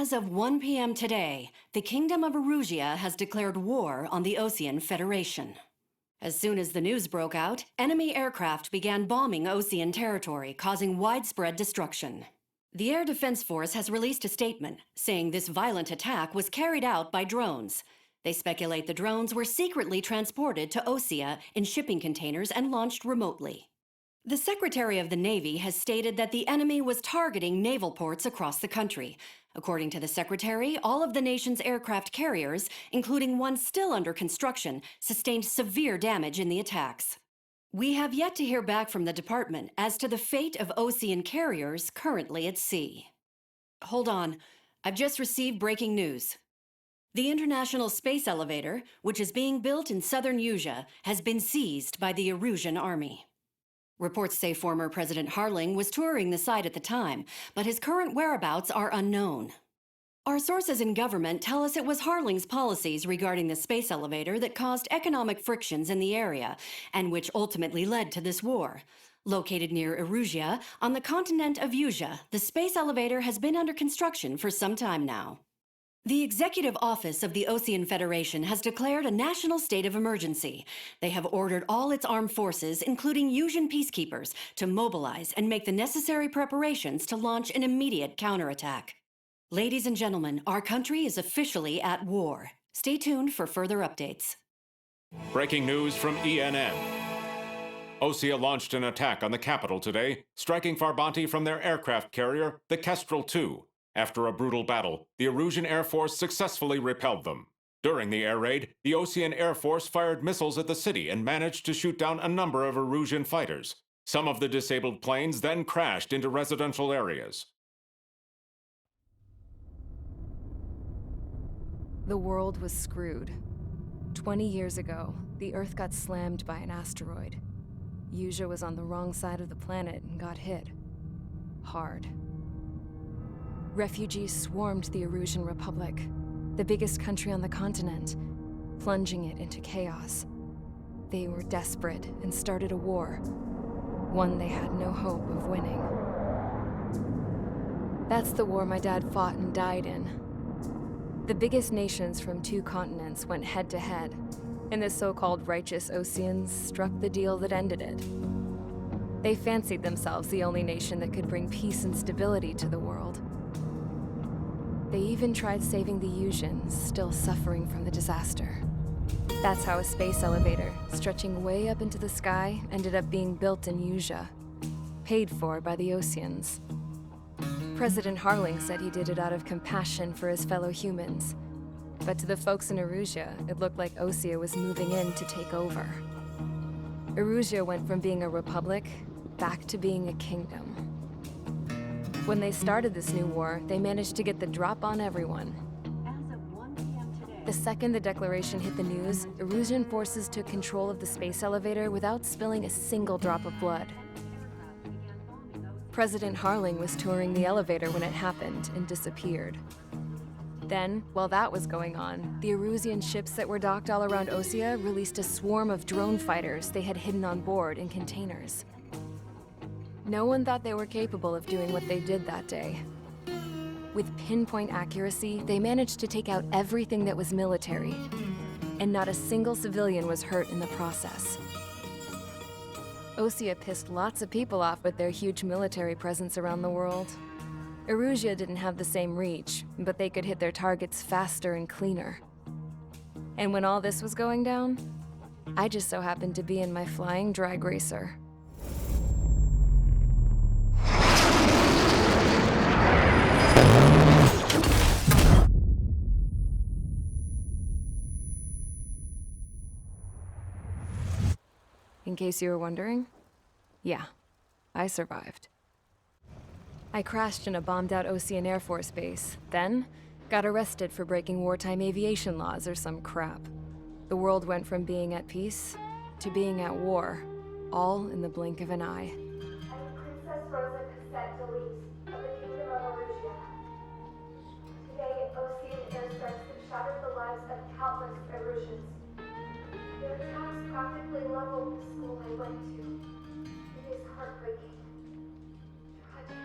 As of 1 p.m. today, the Kingdom of Erusia has declared war on the Osean Federation. As soon as the news broke out, enemy aircraft began bombing Osean territory, causing widespread destruction. The Air Defense Force has released a statement saying this violent attack was carried out by drones. They speculate the drones were secretly transported to Osea in shipping containers and launched remotely. The Secretary of the Navy has stated that the enemy was targeting naval ports across the country. According to the Secretary, all of the nation's aircraft carriers, including one still under construction, sustained severe damage in the attacks. We have yet to hear back from the department as to the fate of Osean carriers currently at sea. Hold on, I've just received breaking news. The International Space Elevator, which is being built in southern Usea, has been seized by the Erusian army. Reports say former President Harling was touring the site at the time, but his current whereabouts are unknown. Our sources in government tell us it was Harling's policies regarding the space elevator that caused economic frictions in the area, and which ultimately led to this war. Located near Erusia, on the continent of Usea, the space elevator has been under construction for some time now. The Executive Office of the Osean Federation has declared a national state of emergency. They have ordered all its armed forces, including Usian peacekeepers, to mobilize and make the necessary preparations to launch an immediate counterattack. Ladies and gentlemen, our country is officially at war. Stay tuned for further updates. Breaking news from ENN. Osea launched an attack on the capital today, striking Farbanti from their aircraft carrier, the Kestrel II. After a brutal battle, the Erusian Air Force successfully repelled them. During the air raid, the Osean Air Force fired missiles at the city and managed to shoot down a number of Erusian fighters. Some of the disabled planes then crashed into residential areas. The world was screwed. 20 years ago, the Earth got slammed by an asteroid. Usea was on the wrong side of the planet and got hit. Hard. Refugees swarmed the Erusian Republic, the biggest country on the continent, plunging it into chaos. They were desperate and started a war, one they had no hope of winning. That's the war my dad fought and died in. The biggest nations from 2 continents went head-to-head, and the so-called righteous Oseans struck the deal that ended it. They fancied themselves the only nation that could bring peace and stability to the world. They even tried saving the Usians, still suffering from the disaster. That's how a space elevator, stretching way up into the sky, ended up being built in Usea, paid for by the Oseans. President Harling said he did it out of compassion for his fellow humans. But to the folks in Erusia, it looked like Osea was moving in to take over. Erusia went from being a republic back to being a kingdom. When they started this new war, they managed to get the drop on everyone. As of 1 p.m. today, The second the declaration hit the news, Erusian forces took control of the space elevator without spilling a single drop of blood. President Harling was touring the elevator when it happened and disappeared. Then, while that was going on, the Erusian ships that were docked all around Osea released a swarm of drone fighters they had hidden on board in containers. No one thought they were capable of doing what they did that day. With pinpoint accuracy, they managed to take out everything that was military, and not a single civilian was hurt in the process. Osea pissed lots of people off with their huge military presence around the world. Erusia didn't have the same reach, but they could hit their targets faster and cleaner. And when all this was going down, I just so happened to be in my flying drag racer. In case you were wondering, yeah, I survived. I crashed in a bombed-out Osean Air Force base, then got arrested for breaking wartime aviation laws or some crap. The world went from being at peace to being at war, all in the blink of an eye. I am Princess Rosa Cassette Delise of the Kingdom of Erusia. Today, Osean airstrikes have shattered the lives of countless Erusians. Their attacks practically leveled the school I went to. It is heartbreaking. Tragic.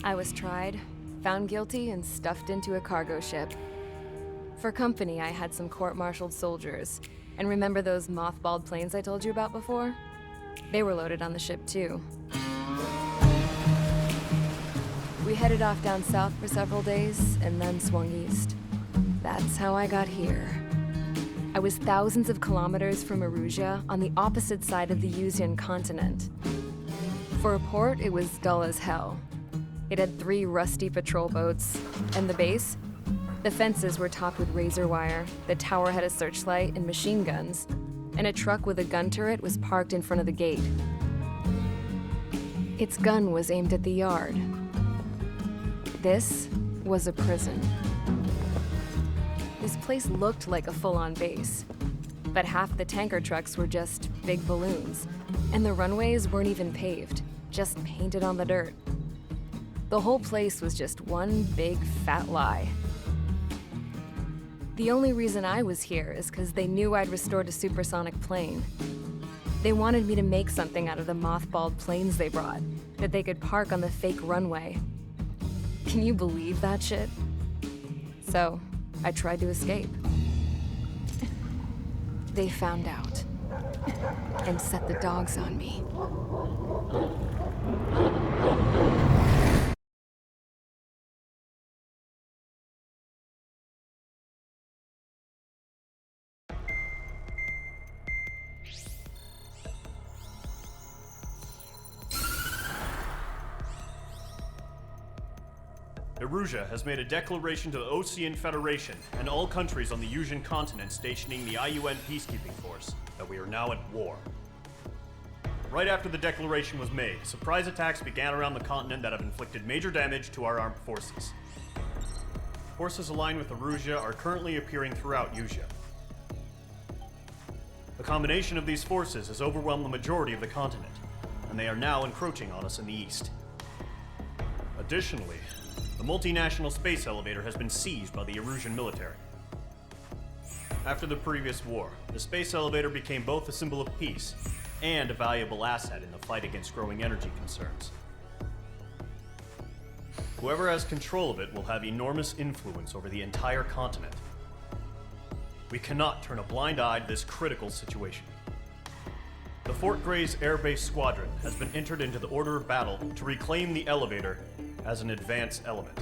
I was tried, found guilty, and stuffed into a cargo ship. For company, I had some court-martialed soldiers. And remember those mothballed planes I told you about before? They were loaded on the ship, too. We headed off down south for several days, and then swung east. That's how I got here. I was thousands of kilometers from Erusia, on the opposite side of the Yuzian continent. For a port, it was dull as hell. It had 3 rusty patrol boats, and the base? The fences were topped with razor wire, the tower had a searchlight and machine guns, and a truck with a gun turret was parked in front of the gate. Its gun was aimed at the yard. This was a prison. This place looked like a full-on base, but half the tanker trucks were just big balloons, and the runways weren't even paved, just painted on the dirt. The whole place was just one big fat lie. The only reason I was here is because they knew I'd restored a supersonic plane. They wanted me to make something out of the mothballed planes they brought, that they could park on the fake runway. Can you believe that shit? So, I tried to escape. They found out, and set the dogs on me. Erusia has made a declaration to the Osean Federation and all countries on the Yuzian continent stationing the IUN peacekeeping force that we are now at war. Right after the declaration was made, surprise attacks began around the continent that have inflicted major damage to our armed forces. Forces aligned with Erusia are currently appearing throughout Yusia. The combination of these forces has overwhelmed the majority of the continent, and they are now encroaching on us in the east. Additionally, the multinational space elevator has been seized by the Erusian military. After the previous war, the space elevator became both a symbol of peace and a valuable asset in the fight against growing energy concerns. Whoever has control of it will have enormous influence over the entire continent. We cannot turn a blind eye to this critical situation. The Fort Grays Air Base Squadron has been entered into the order of battle to reclaim the elevator as an advance element.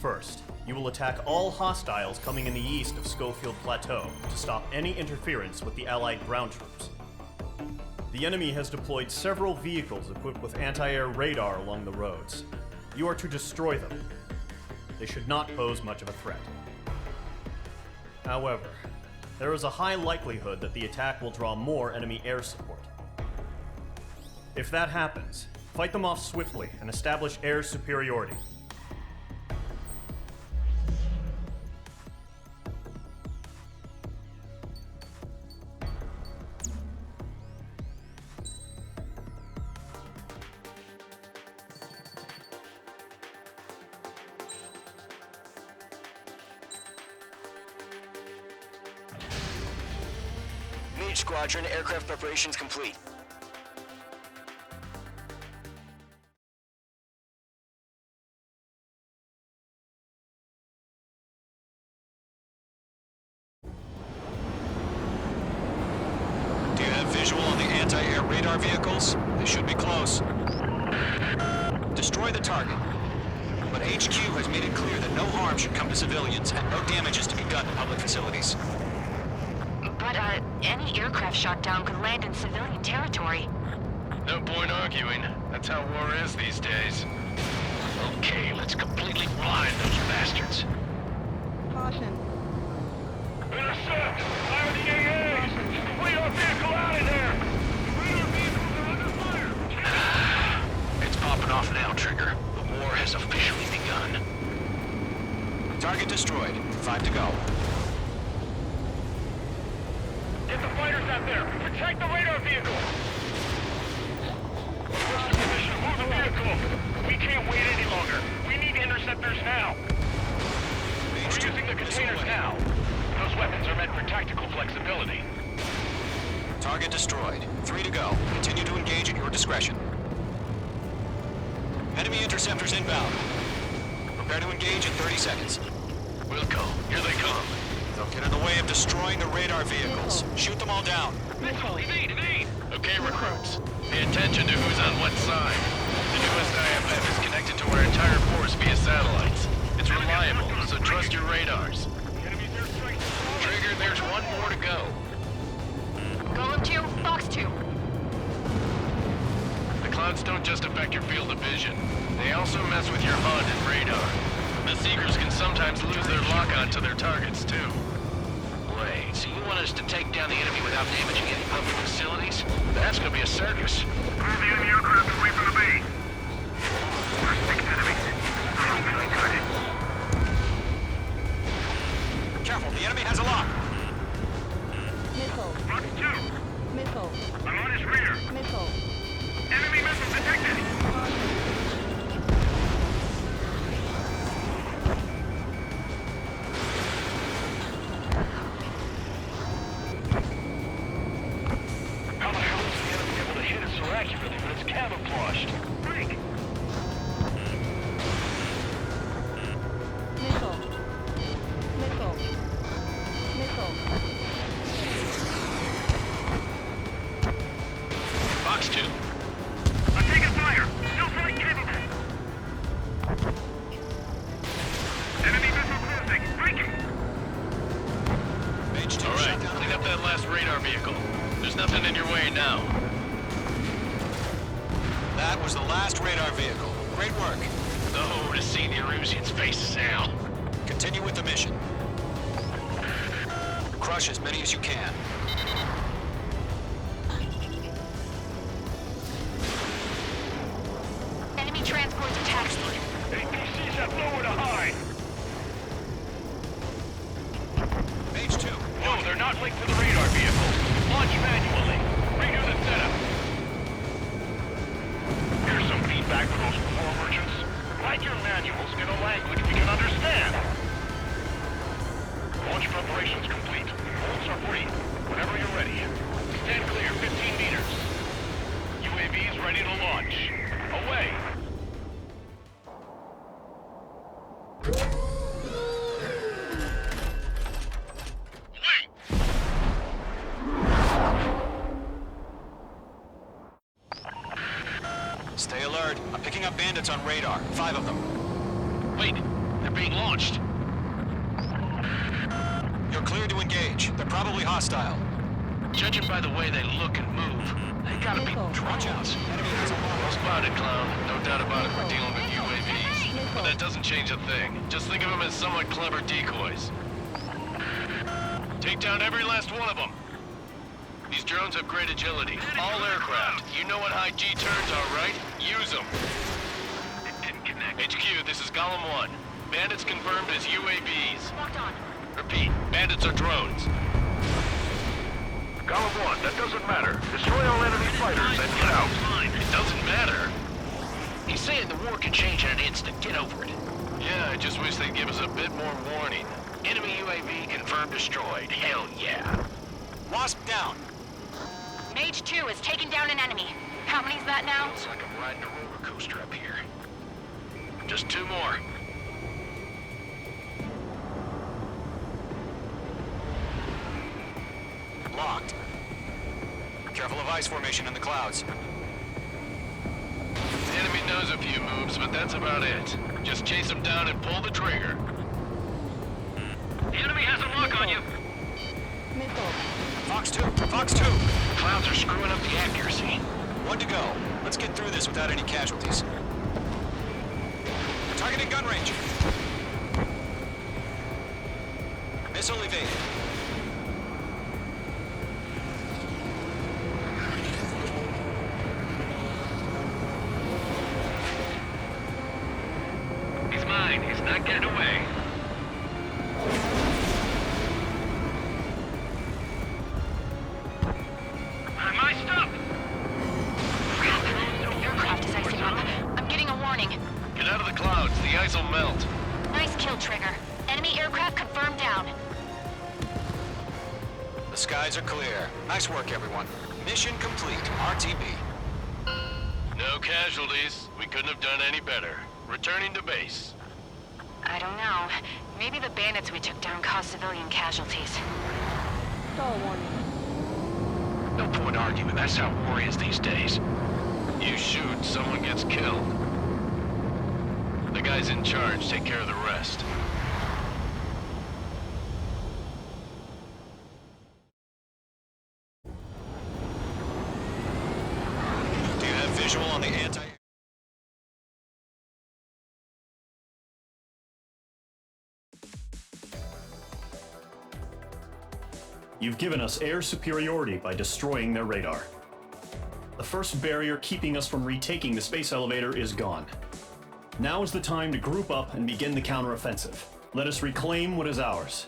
First, you will attack all hostiles coming in the east of Schofield Plateau to stop any interference with the Allied ground troops. The enemy has deployed several vehicles equipped with anti-air radar along the roads. You are to destroy them. They should not pose much of a threat. However, there is a high likelihood that the attack will draw more enemy air support. If that happens, fight them off swiftly and establish air superiority. Mage Squadron, aircraft preparations complete. Do you have visual on the anti-air radar vehicles? They should be close. Destroy the target. But HQ has made it clear that no harm should come to civilians and no damage is to be done to public facilities. But, any aircraft shot down could land in civilian territory. No point arguing. That's how war is these days. Okay, let's completely blind those bastards. Caution. Intercept! Fire the AA! Complete our vehicle out of there! Radar vehicles are under fire! It's popping off now, Trigger. The war has officially begun. Target destroyed. 5 to go. Get the fighters out there! Protect the radar vehicle! First position, move the vehicle! We can't wait any longer. We need interceptors now. We're using the containers now. Those weapons are meant for tactical flexibility. Target destroyed. 3 to go. Continue to engage at your discretion. Enemy interceptors inbound. Prepare to engage in 30 seconds. We'll go. Here they come. They'll get in the way of destroying the radar vehicles. Shoot them all down. Missile, evade, evade! Okay, recruits. Pay attention to who's on what side. The newest IFF is connected to our entire force via satellites. It's reliable, so trust your radars. Enemy's airstrike. Trigger, there's one more to go. Golem 2, Fox 2. The clouds don't just affect your field of vision. They also mess with your HUD and radar. The Seekers can sometimes lose their lock-on to their targets, too. Wait, so you want us to take down the enemy without damaging any public facilities? That's gonna be a circus. Move the enemy aircraft away from the base. We're 6 enemies. Careful, the enemy has a lock. Missile. Fox 2, Missile. I'm on his rear. Missile. Enemy missile detected. How the hell is the enemy able to hit us so accurately when it's camouflaged? Freak! Missile. Missile. Missile. Fox 2. I'm taking fire! Still flight capable! Enemy missile cruising! Breaking! Mage 2 All right, shot down. clean up that last radar vehicle. There's nothing in your way now. That was the last radar vehicle. Great work. Oh, to see the Erusians' faces now. Continue with the mission. Crush as many as you can. Enemy transports are taxiing. APCs have nowhere to hide! Mage 2. No, they're not linked to the radar vehicle. Launch manually. Redo the setup. Here's some feedback for those war merchants. Write your manuals in a language we can understand. Launch preparations complete. Bolts are free. Whenever you're ready. Stand clear 15 meters. UAVs ready to launch. Away. Stay alert. I'm picking up bandits on radar. 5 of them. Wait, they're being launched. You're cleared to engage. They're probably hostile. Judging by the way they look and move, they gotta be Missile. Watch out. Enemy has a lock. spotted, Clown. No doubt about it, we're dealing with UAVs. But that doesn't change a thing. Just think of them as somewhat clever decoys. Take down every last one of them. These drones have great agility. All aircraft. You know what high G turns are, right? Use them. It didn't connect. HQ, this is Golem 1. Bandits confirmed as UAVs. Locked on. Repeat, bandits are drones. Golem 1, that doesn't matter. Destroy all enemy fighters and get out. It doesn't matter. He's saying the war can change in an instant. Get over it. Yeah, I just wish they'd give us a bit more warning. Enemy UAV confirmed destroyed. Hell yeah. Wasp down. Mage 2 is taking down an enemy. How many's that now? It's like I'm riding a roller coaster up here. Just 2 more. Locked. Careful of ice formation in the clouds. The enemy knows a few moves, but that's about it. Just chase them down and pull the trigger. The enemy has a lock on you. Missile. Fox 2. Fox 2. Clouds are screwing up the accuracy. 1 to go. Let's get through this without any casualties. We're targeting gun range. Missile evaded. He's mine. He's not getting away. My stuff! Aircraft is icing up. I'm getting a warning. Get out of the clouds. The ice will melt. Nice kill, Trigger. Enemy aircraft confirmed down. The skies are clear. Nice work, everyone. Mission complete. RTB. No casualties. We couldn't have done any better. Returning to base. I don't know. Maybe the bandits we took down caused civilian casualties. Stall warning. No point arguing. That's how war is these days. You shoot, someone gets killed. The guys in charge take care of the rest. Do you have visual on the anti... You've given us air superiority by destroying their radar. The first barrier keeping us from retaking the space elevator is gone. Now is the time to group up and begin the counteroffensive. Let us reclaim what is ours.